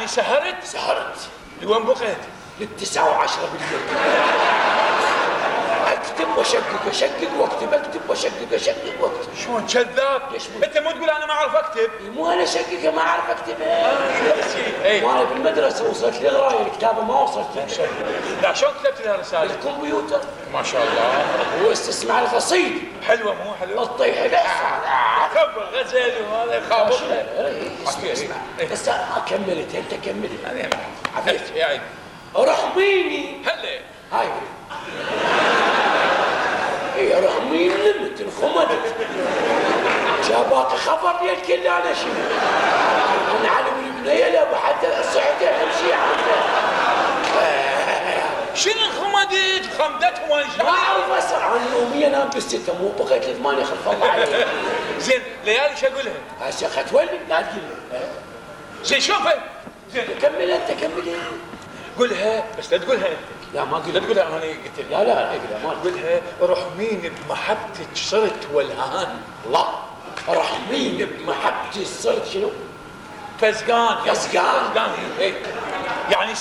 يعني سهرت لوين بقيت؟ للتسعة وعشرة بالليل. اكتب واشقق واكتب واشقق واكتب. شلون كذاب؟ انت مو تقول انا ما اعرف اكتب؟ مو انا اشقق ما اعرف اكتبها. اي وانا بالمدرسه وصلت للقرايه الكتابه ما وصلت. لا شلون كتبت لها رساله؟ الكمبيوتر. ما شاء الله. واستسمع القصيد. حلوه مو حلوه؟ الطيح بس. خبر غزل وهذا خابر. اسمع بس كملت انت كملت. انا عفيت يا عيني. رحميني. هلا هاي هي رحمين لمت انخمدت. جابات خبر لي الكل انا شنو؟ انا علم البنيه لا حتى صحتي امشي عنها. شنو خمدت؟ خمدتهم وانا ما اعرف اسرع عن يوميا انام بالستة مو بقيت ثمانية خلف الله عليك. زين ليالي شو اقولها؟ هسه ختولي لا تقول زين شوفها زين كمل انت كمل. قولها بس لا تقولها انت. لا ما لا قلت. تقولها انا قلت لا ما قولها رحمين بمحبتك صرت والهان. الله رحمين بمحبتي صرت شنو؟ فزقان فزقان. يعني